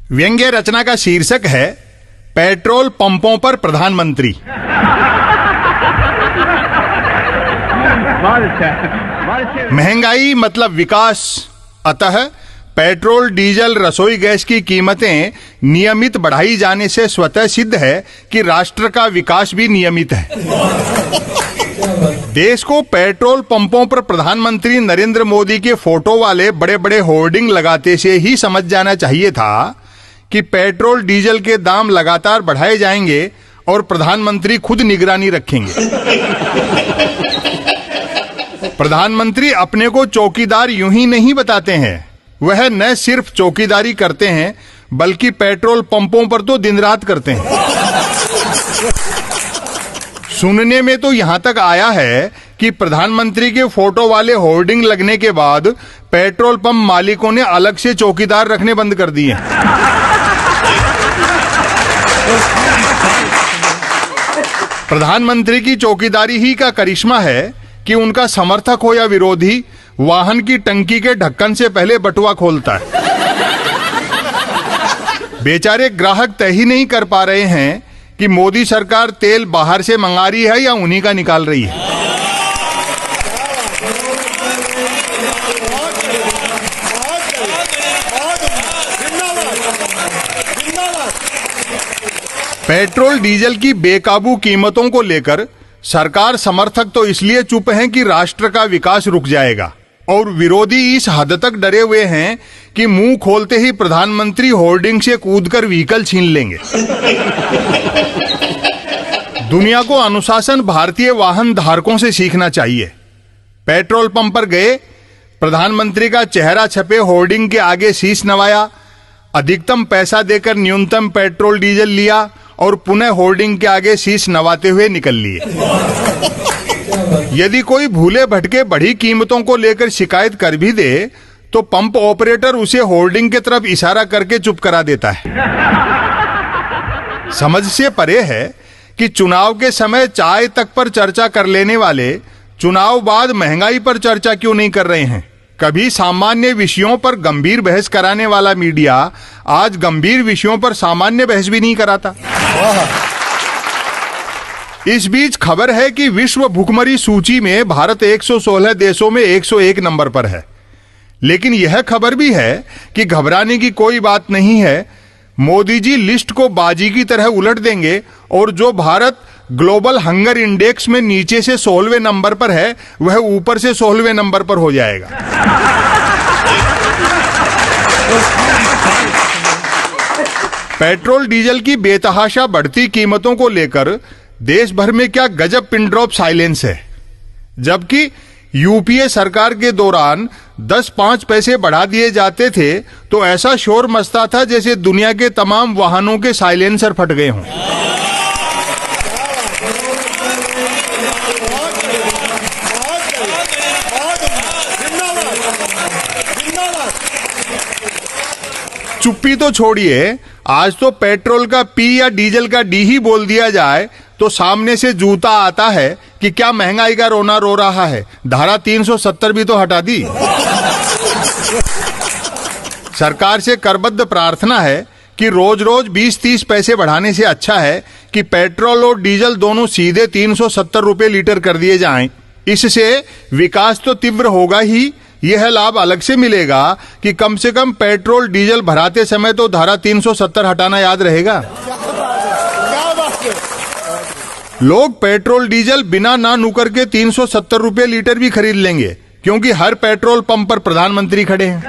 व्यंग्य रचना का शीर्षक है पेट्रोल पंपों पर प्रधानमंत्री। महंगाई मतलब विकास, अतः पेट्रोल डीजल रसोई गैस की कीमतें नियमित बढ़ाई जाने से स्वतः सिद्ध है कि राष्ट्र का विकास भी नियमित है। देश को पेट्रोल पंपों पर प्रधानमंत्री नरेंद्र मोदी के फोटो वाले बड़े बड़े होर्डिंग लगाते से ही समझ जाना चाहिए था कि पेट्रोल डीजल के दाम लगातार बढ़ाए जाएंगे और प्रधानमंत्री खुद निगरानी रखेंगे। प्रधानमंत्री अपने को चौकीदार यूं ही नहीं बताते हैं, वह न सिर्फ चौकीदारी करते हैं बल्कि पेट्रोल पंपों पर तो दिन रात करते हैं। सुनने में तो यहां तक आया है कि प्रधानमंत्री के फोटो वाले होर्डिंग लगने के बाद पेट्रोल पंप मालिकों ने अलग से चौकीदार रखने बंद कर दिए। प्रधानमंत्री की चौकीदारी ही का करिश्मा है कि उनका समर्थक हो या विरोधी वाहन की टंकी के ढक्कन से पहले बटुआ खोलता है। बेचारे ग्राहक तय ही नहीं कर पा रहे हैं कि मोदी सरकार तेल बाहर से मंगा रही है या उन्हीं का निकाल रही है। पेट्रोल डीजल की बेकाबू कीमतों को लेकर सरकार समर्थक तो इसलिए चुप हैं कि राष्ट्र का विकास रुक जाएगा, और विरोधी इस हद तक डरे हुए हैं कि मुंह खोलते ही प्रधानमंत्री होर्डिंग से कूदकर व्हीकल छीन लेंगे। दुनिया को अनुशासन भारतीय वाहन धारकों से सीखना चाहिए। पेट्रोल पंप पर गए, प्रधानमंत्री का चेहरा छपे होर्डिंग के आगे शीश नवाया, अधिकतम पैसा देकर न्यूनतम पेट्रोल डीजल लिया और पुनः होर्डिंग के आगे शीश नवाते हुए निकल लिए। यदि कोई भूले भटके बढ़ी कीमतों को लेकर शिकायत कर भी दे तो पंप ऑपरेटर उसे होर्डिंग की तरफ इशारा करके चुप करा देता है। समझ से परे है कि चुनाव के समय चाय तक पर चर्चा कर लेने वाले चुनाव बाद महंगाई पर चर्चा क्यों नहीं कर रहे हैं। कभी सामान्य विषयों पर गंभीर बहस कराने वाला मीडिया आज गंभीर विषयों पर सामान्य बहस भी नहीं कराता। इस बीच खबर है कि विश्व भुखमरी सूची में भारत 116 देशों में 101 नंबर पर है। लेकिन यह खबर भी है कि घबराने की कोई बात नहीं है, मोदी जी लिस्ट को बाजी की तरह उलट देंगे और जो भारत ग्लोबल हंगर इंडेक्स में नीचे से 16वें नंबर पर है वह ऊपर से 16वें नंबर पर हो जाएगा। पेट्रोल डीजल की बेतहाशा बढ़ती कीमतों को लेकर देश भर में क्या गजब पिन ड्रॉप साइलेंस है। जबकि यूपीए सरकार के दौरान 10-5 पैसे बढ़ा दिए जाते थे तो ऐसा शोर मचता था जैसे दुनिया के तमाम वाहनों के साइलेंसर फट गए हों। चुप्पी तो छोड़िए, आज तो पेट्रोल का पी या डीजल का डी ही बोल दिया जाए तो सामने से जूता आता है कि क्या महंगाई का रोना रो रहा है, धारा 370 भी तो हटा दी। सरकार से करबद्ध प्रार्थना है कि रोज रोज 20-30 पैसे बढ़ाने से अच्छा है कि पेट्रोल और डीजल दोनों सीधे 370 रुपए लीटर कर दिए जाएं। इससे विकास तो तीव्र होगा ही, यह लाभ अलग से मिलेगा कि कम से कम पेट्रोल डीजल भराते समय तो धारा 370 हटाना याद रहेगा। लोग पेट्रोल डीजल बिना ना नुकर के 370 रुपए लीटर भी खरीद लेंगे क्योंकि हर पेट्रोल पंप पर प्रधानमंत्री खड़े हैं।